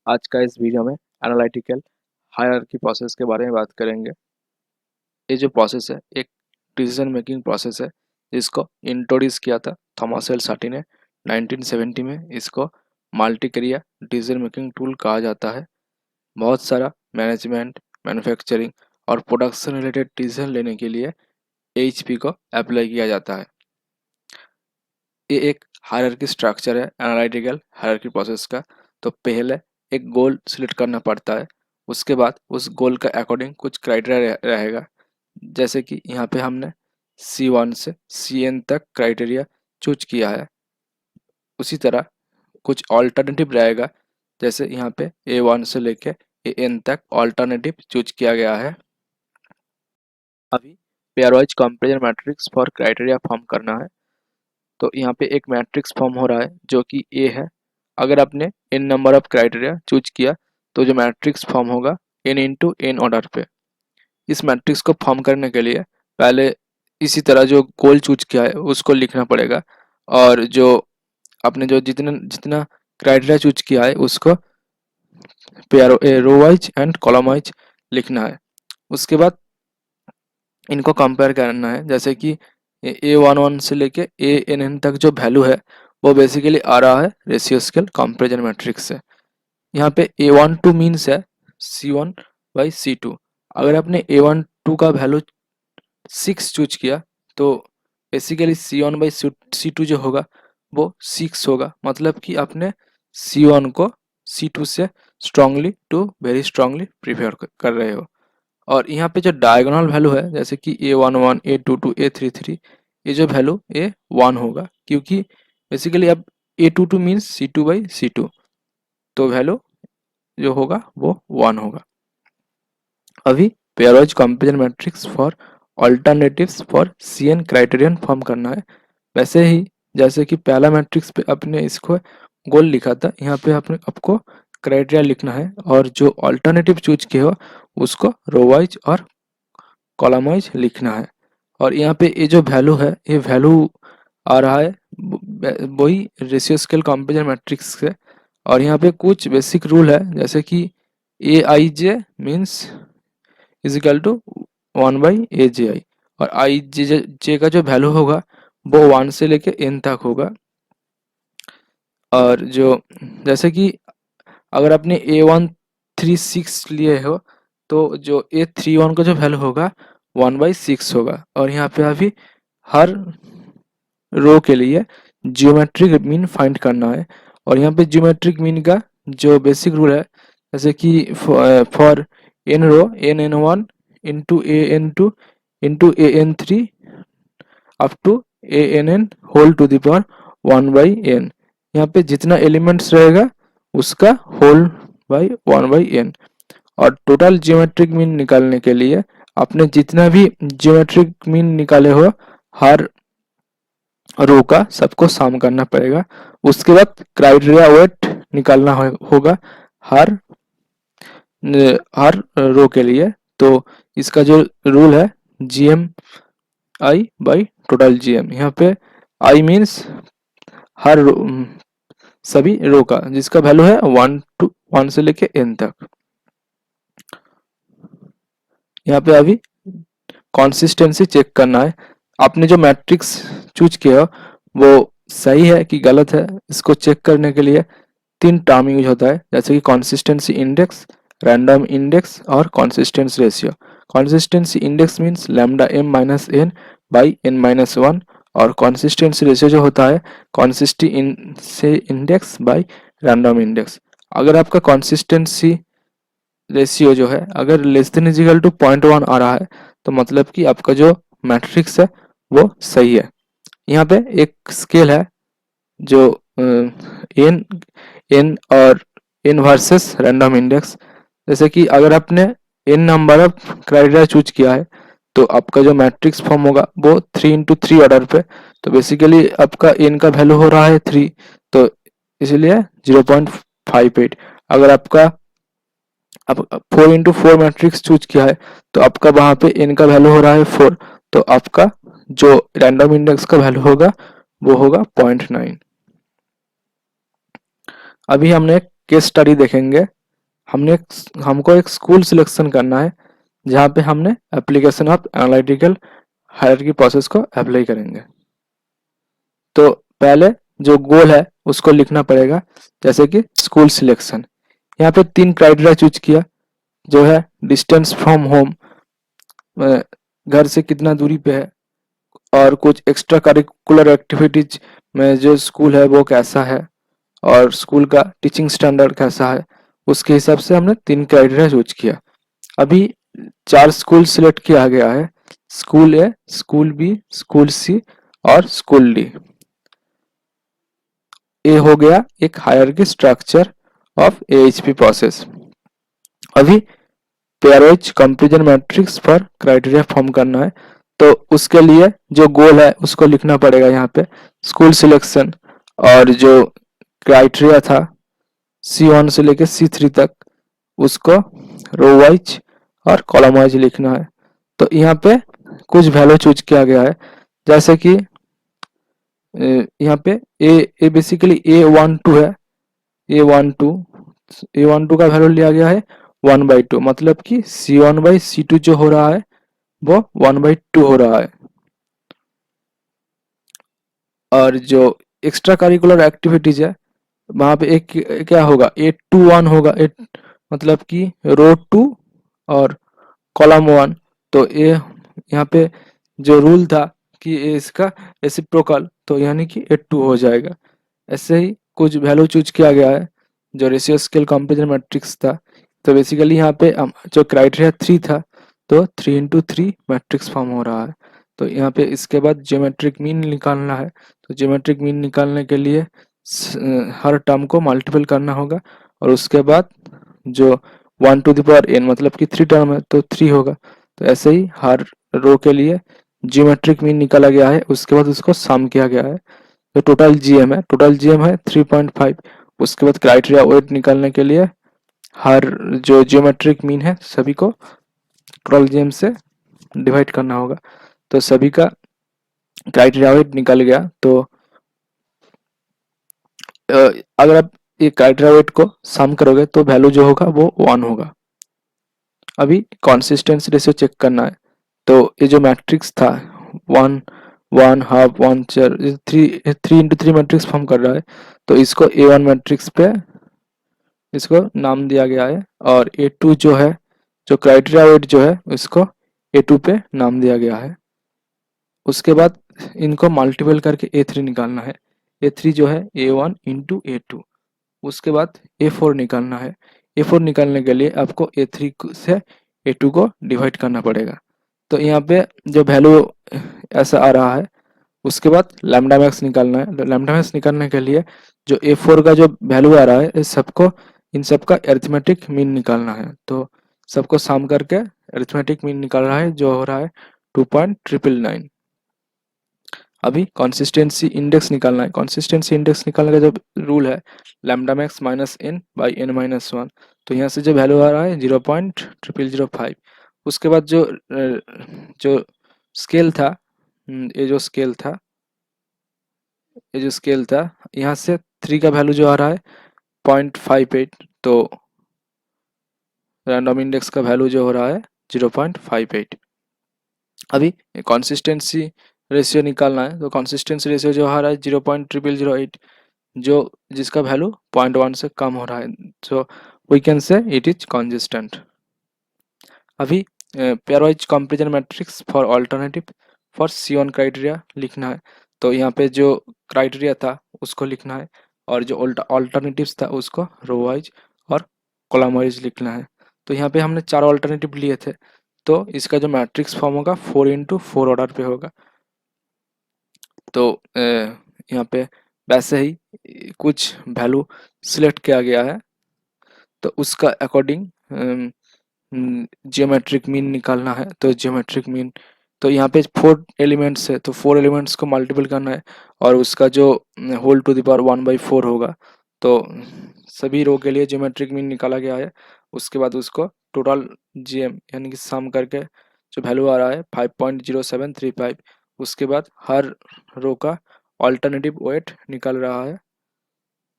आज का इस वीडियो में एनालिटिकल हायरार्की प्रोसेस के बारे में बात करेंगे। ये जो प्रोसेस है एक डिसीजन मेकिंग प्रोसेस है जिसको इंट्रोड्यूस किया था थॉमस एल साटी ने 1970 में। इसको मल्टी क्रिया डिसीजन मेकिंग टूल कहा जाता है। बहुत सारा मैनेजमेंट, मैन्युफैक्चरिंग और प्रोडक्शन रिलेटेड डिसीजन लेने के लिए एएचपी को अप्लाई किया जाता है। ये एक हायरार्की स्ट्रक्चर है एनालिटिकल हायरार्की प्रोसेस का। तो पहले एक गोल सिलेक्ट करना पड़ता है, उसके बाद उस गोल का अकॉर्डिंग कुछ क्राइटेरिया रहेगा। जैसे कि यहाँ पे हमने C1 से CN तक क्राइटेरिया चूज किया है, उसी तरह कुछ ऑल्टरनेटिव रहेगा। जैसे यहाँ पे A1 से लेके AN तक ऑल्टरनेटिव चूज किया गया है। अभी pairwise comparison matrix for criteria form करना है। तो यहाँ पे एक मैट्रिक्स फॉर्म हो रहा है जो कि ए है। अगर आपने n number of criteria choose किया तो जो मैट्रिक्स फॉर्म होगा n इंटू n ऑर्डर पे। इस मैट्रिक्स को फॉर्म करने के लिए पहले इसी तरह जो गोल चूज किया है उसको लिखना पड़ेगा, और जो आपने जो जितना जितना क्राइटेरिया चूज किया है उसको pair row wise and column wise लिखना है। उसके बाद इनको कंपेयर करना है। जैसे कि A11 से लेके ANN तक जो वैल्यू है वो बेसिकली आ रहा है रेशियो स्केल कंपैरिजन मैट्रिक्स से। यहाँ पे A12 मीन्स है C1 बाई C2। अगर आपने A12 का वैल्यू 6 चूज किया तो बेसिकली C1 बाई C2 जो होगा वो 6 होगा। मतलब कि आपने C1 को C2 से strongly to very strongly prefer कर रहे हो। और यहाँ पे जो डायगोनल वैल्यू है जैसे कि A11, A22, A33, ये जो वैल्यू A1 होगा, क्योंकि बेसिकली अब A22 means C2 by C2, तो वैल्यू जो होगा वो 1 होगा। अभी pairwise comparison matrix for alternatives for CN criterion form करना है। वैसे ही जैसे कि पहला मैट्रिक्स पे अपने इसको गोल लिखा था, यहाँ पे आपने आपको क्राइटेरिया लिखना है और जो ऑल्टरनेटिव चूज किए हो उसको रो वाइज और कॉलम वाइज लिखना है। और यहाँ पे ये जो वैल्यू है ये वैल्यू आ रहा है वही रेशियो स्केल कंपैरिजन मैट्रिक्स से। और यहाँ पे कुछ बेसिक रूल है जैसे कि AIJ means is equal to 1/AJI, और IJ का जो वैल्यू होगा वो 1 से लेके n तक होगा। और जो जैसे कि अगर आपने A136 लिए हो तो जो A31 का जो वैल्यू होगा 1/6 होगा। और यहाँ पे अभी हर रो के लिए जियोमेट्रिक मीन फाइंड करना है। और यहाँ पे जियोमेट्रिक मीन का जो बेसिक रूल है जैसे कि for n row AN1 into AN2 into AN3 up to ANN whole to the power 1/n। यहाँ पे जितना एलिमेंट्स रहेगा उसका होल बाई 1/n। और टोटल जियोमेट्रिक मीन निकालने के लिए आपने जितना भी जियोमेट्रिक मीन निकाले हो हर रो का सबको सम करना पड़ेगा। उसके बाद क्राइटेरिया वेट निकालना होगा हर हर रो के लिए। तो इसका जो रूल है GMI बाई टोटल GM। यहाँ पे I मीन्स हर सभी रो का जिसका वैल्यू है 1 से लेके n तक। यहाँ पे अभी कंसिस्टेंसी चेक करना है। आपने जो मैट्रिक्स चूज किया हो वो सही है कि गलत है, इसको चेक करने के लिए 3 टर्म यूज होता है जैसे कि कंसिस्टेंसी इंडेक्स, रैंडम इंडेक्स और consistency ratio. Consistency index means lambda m minus n by n minus 1, और कंसिस्टेंसी रेशियो जो होता है consistency index by random index. अगर आपका कंसिस्टेंसी रेशियो जो है अगर लेस देन इजिकल टू 0.1 आ रहा है तो मतलब कि आपका जो मैट्रिक्स है वो सही है। यहाँ पे एक स्केल है जो एन एन और एन वर्सेस रैंडम इंडेक्स। जैसे कि अगर आपने n number of criteria choose किया है तो आपका जो मैट्रिक्स फॉर्म होगा वो 3 into 3 ऑर्डर पे। तो बेसिकली आपका एन का वैल्यू हो रहा है 3, तो इसलिए 0.58। अगर आपका अब 4 into 4 मैट्रिक्स चूज किया है तो आपका वहां पे n का वैल्यू हो रहा है 4, तो आपका जो रैंडम इंडेक्स का वैल्यू होगा वो होगा 0.9। अभी हमने केस स्टडी देखेंगे। हमको एक स्कूल सिलेक्शन करना है जहाँ पे हमने application of analytical hierarchy process को अप्लाई करेंगे। तो पहले जो गोल है उसको लिखना पड़ेगा, जैसे कि स्कूल सिलेक्शन। यहाँ पे 3 क्राइटेरिया चूज किया, जो है डिस्टेंस फ्रॉम होम, घर से कितना दूरी पे है, और कुछ एक्स्ट्रा करिकुलर एक्टिविटीज में जो स्कूल है वो कैसा है, और स्कूल का टीचिंग स्टैंडर्ड कैसा है। उसके हिसाब से हमने 3 क्राइटेरिया चूज किया। अभी 4 स्कूल सिलेक्ट किया गया है, स्कूल ए, स्कूल बी, स्कूल सी और स्कूल डी। ये हो गया एक hierarchy structure of AHP process. अभी पेयरवाइज कंपैरिजन मैट्रिक्स पर क्राइटेरिया फॉर्म करना है, तो उसके लिए जो गोल है उसको लिखना पड़ेगा यहाँ पे स्कूल सिलेक्शन, और जो क्राइटेरिया था C1 से लेके C3 तक उसको रो वाइज और कॉलम वाइज लिखना है। तो यहाँ पे कुछ वैल्यू चूज किया गया है, जैसे कि यहाँ पे ए बेसिकली A12 है, A12 का वैल्यू लिया गया है 1/2, मतलब कि C1/C2 जो हो रहा है वो 1/2 हो रहा है। और जो एक्स्ट्रा करिकुलर एक्टिविटीज है वहां पे एक क्या होगा, 821 होगा, एट मतलब कि रो 2 और कॉलम 1। तो ये यहाँ पे जो रूल था कि ये इसका रेसिप्रोकल, तो यानी कि 8 2 हो जाएगा। ऐसे ही कुछ वैल्यू चूज किया गया है जो रेशियो स्केल कंपैरिजन मैट्रिक्स था। तो बेसिकली यहाँ पे जो क्राइटेरिया 3 था, तो 3x3 मैट्रिक्स फॉर्म हो रहा है। तो यहाँ पे इसके बाद ज्योमेट्रिक मीन निकालना है। तो ज्योमेट्रिक मीन निकालने के लिए हर टर्म को मल्टीपल करना होगा, और उसके बाद जो 1 to the power n मतलब कि 3 टर्म है तो 3 होगा। तो ऐसे ही हर रो के लिए ज्योमेट्रिक मीन निकाला गया है, उसके बाद उसको सम किया गया है। तो टोटल जीएम है 3.5। उसके बाद क्राइटेरिया वेट निकालने के लिए हर जो जियोमेट्रिक मीन है सभी को टोटल जीएम से डिवाइड करना होगा। तो सभी का क्राइटेरिया वेट निकल गया। तो अगर आप ये क्राइटेरिया वेट को सम करोगे तो वैल्यू जो होगा वो 1 होगा। अभी कंसिस्टेंसी रेशियो चेक करना है। तो ये जो मैट्रिक्स था 1 1 हाफ 1 4 3 मैट्रिक्स फॉर्म कर रहा है। तो इसको A1 मैट्रिक्स पे इसको नाम दिया गया है, और A2 जो है, जो क्राइटेरिया वेट जो है इसको A2 पे नाम दिया गया है। उसके बाद इनको मल्टीपल करके A3 निकालना है। A3 जो है A1 इंटू A2। उसके बाद A4 निकालना है। A4 निकालने के लिए आपको A3 से A2 को डिवाइड करना पड़ेगा। तो यहाँ पे जो वैल्यू ऐसा आ रहा है, उसके बाद लैम्डा मैक्स निकालना है। लैम्डा मैक्स निकालने के लिए जो A4 का जो वैल्यू आ रहा है इस सबको, इन सबका अरिथमेटिक मीन निकालना है। तो सबको सम करके अरिथमेटिक मीन निकाल रहा है, जो हो रहा है 2.999। अभी कंसिस्टेंसी इंडेक्स निकालना है। कंसिस्टेंसी इंडेक्स निकालने का जो रूल है lambda max minus n by n minus 1। तो यहाँ से जो वैल्यू आ रहा है 0.0005। उसके बाद जो स्केल था, ये जो स्केल था यहाँ से 3 का वैल्यू जो आ रहा है 0.58। तो रैंडम इंडेक्स का वैल्यू जो हो रहा है 0.58। अभी कंसिस्टेंसी रेशियो निकालना है। तो कंसिस्टेंसी रेशियो जो आ रहा है 0.0008, जो जिसका वैल्यू 0.1 से कम हो रहा है। So we can say it is consistent. अभी pairwise comparison matrix for alternative for C1 criteria लिखना है। तो यहाँ पे जो क्राइटेरिया था उसको लिखना है, और जो अल्टरनेटिव्स था उसको रो वाइज और कॉलम वाइज लिखना है। तो यहाँ पे हमने 4 अल्टरनेटिव लिए थे, तो इसका जो मैट्रिक्स फॉर्म होगा 4x4 ऑर्डर पे होगा। तो यहाँ पे वैसे ही कुछ वैल्यू सिलेक्ट किया गया है, तो उसका अकॉर्डिंग जियोमेट्रिक मीन निकालना है। तो जियोमेट्रिक मीन, तो यहाँ पे 4 एलिमेंट्स है, तो 4 एलिमेंट्स को मल्टीपल करना है, और उसका जो होल टू द पावर 1/4 होगा। तो सभी रो के लिए जियोमेट्रिक मीन निकाला गया है। उसके बाद उसको टोटल जीएम यानी कि सम करके जो वैल्यू आ रहा है 5.0735। उसके बाद हर रो का ऑल्टरनेटिव वेट निकल रहा है।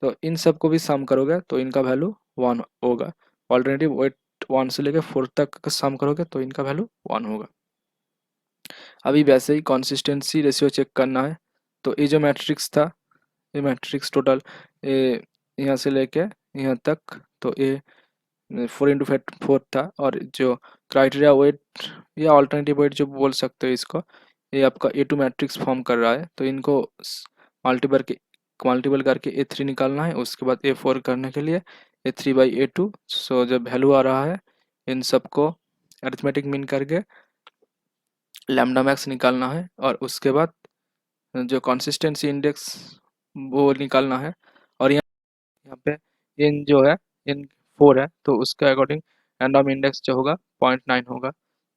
तो इन सब को भी सम करोगे तो इनका वैल्यू 1 होगा। ऑल्टरनेटिव वेट 1 से लेकर 4 तक का सम करोगे तो इनका वैल्यू 1 होगा। अभी वैसे ही कंसिस्टेंसी रेशियो चेक करना है। तो ये जो मैट्रिक्स था, ये मैट्रिक्स टोटल यहाँ से लेके यहाँ तक, तो ये 4 × 4 था। और जो क्राइटेरिया वेट या ऑल्टरनेटिव वेट जो बोल सकते हो इसको, ये आपका A2 मैट्रिक्स फॉर्म कर रहा है। तो इनको मल्टीपल करके A3 निकालना है। उसके बाद A4 करने के लिए A3/A2। सो जब वैल्यू आ रहा है इन सबको अरिथमेटिक मीन करके लैम्डा मैक्स निकालना है। और उसके बाद जो कंसिस्टेंसी इंडेक्स वो निकालना है। और यहाँ पे इन जो है इन 4 है, तो उसके अकॉर्डिंग रैंडम इंडेक्स जो होगा 0.9 होगा।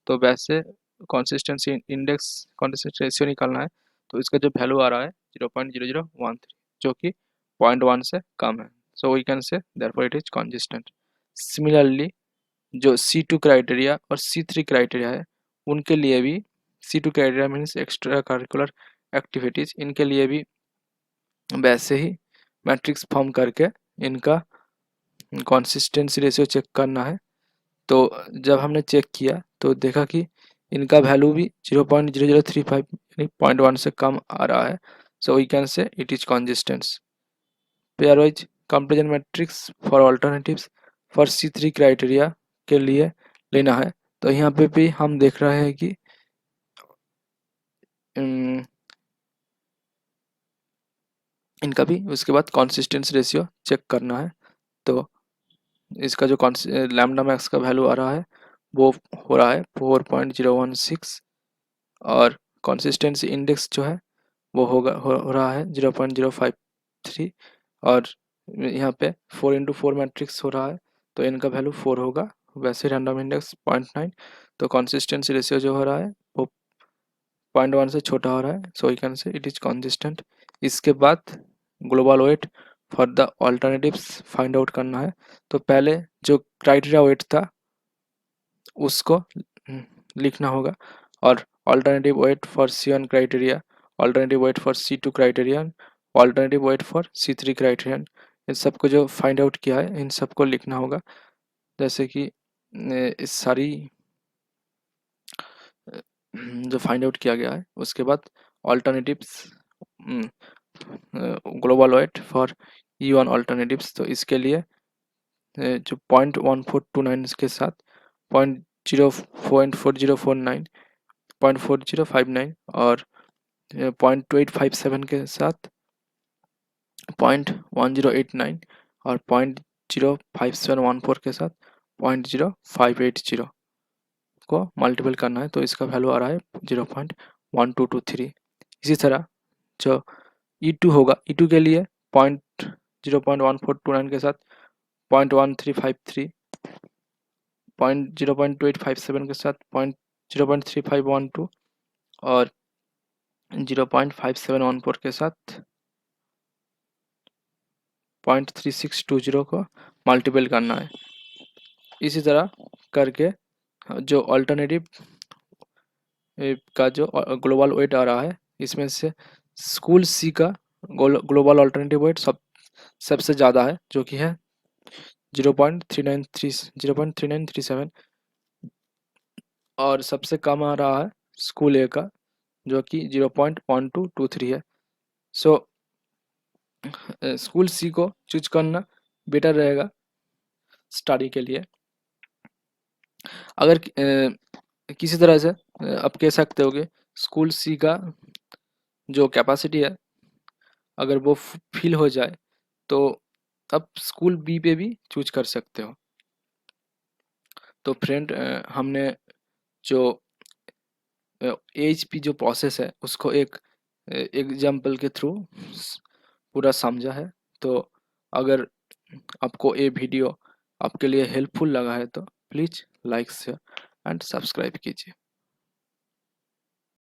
तो वैसे कंसिस्टेंसी इंडेक्स कंसिस्टेंसी रेशियो निकालना है। तो इसका जो वैल्यू आ रहा है 0.0013, जो कि 0.1 से कम है। So we can say therefore it is consistent. Similarly जो C2 क्राइटेरिया और C3 क्राइटेरिया है, उनके लिए भी C2 criteria means extra curricular activities, इनके लिए भी वैसे ही मैट्रिक्स फॉर्म करके इनका कंसिस्टेंसी रेशियो चेक करना है। तो जब हमने चेक किया तो देखा कि इनका वैल्यू भी 0.0035 यानी 0.1 से कम आ रहा है। So we can say it is consistence. Pair wise comparison matrix for alternatives for C3 criteria के लिए लेना है। तो यहाँ पे भी हम देख रहे हैं कि इनका भी उसके बाद कंसिस्टेंसी रेशियो चेक करना है। तो इसका जो लैम्डा मैक्स का वैल्यू आ रहा है वो हो रहा है 4.016। और कंसिस्टेंसी इंडेक्स जो है वो हो रहा है 0.053। और यहाँ पे 4 × 4 मैट्रिक्स हो रहा है, तो इनका वैल्यू 4 होगा। वैसे रैंडम इंडेक्स 0.9। तो कंसिस्टेंसी रेशियो जो हो रहा है वो 0.1 से छोटा हो रहा है। So we can say it is consistent. इसके बाद global weight for the alternatives find out करना है। तो पहले जो क्राइटेरिया वेट था उसको लिखना होगा। और alternative weight for C1 criteria, alternative weight for C2 criterion, alternative weight for C3 criterion, इन सबको जो फाइंड आउट किया है इन सबको लिखना होगा। जैसे कि इस सारी जो फाइंड आउट किया गया है उसके बाद alternatives global weight for E1 alternatives. तो इसके लिए जो 0.1429 के साथ 0.4049, 0.4059 और 0.2857 के साथ 0.1089 और 0.05714 के साथ 0.0580 को मल्टीपल करना है। तो इसका वैल्यू आ रहा है 0.1223। इसी तरह जो E2 होगा, E2 के लिए 0.1429 के साथ 0.1353, 0.2857 के साथ 0.3512 और 0.5714 के साथ 0.3620 को मल्टीपल करना है। इसी तरह करके जो अल्टरनेटिव का जो ग्लोबल वेट आ रहा है इसमें से स्कूल C का ग्लोबल अल्टरनेटिव वेट सबसे ज़्यादा है, जो कि है 0.3937। और सबसे कम आ रहा है स्कूल A का, जो कि 0.1223 है। सो स्कूल C को चूज करना बेटर रहेगा स्टडी के लिए। अगर किसी तरह से आप कह सकते हो कि स्कूल C का जो कैपेसिटी है अगर वो फिल हो जाए तो आप स्कूल B पे भी चूज कर सकते हो। तो फ्रेंड हमने जो AHP जो प्रोसेस है उसको एक एग्जाम्पल के थ्रू पूरा समझा है। तो अगर आपको ये वीडियो आपके लिए हेल्पफुल लगा है तो please like share and subscribe कीजिए।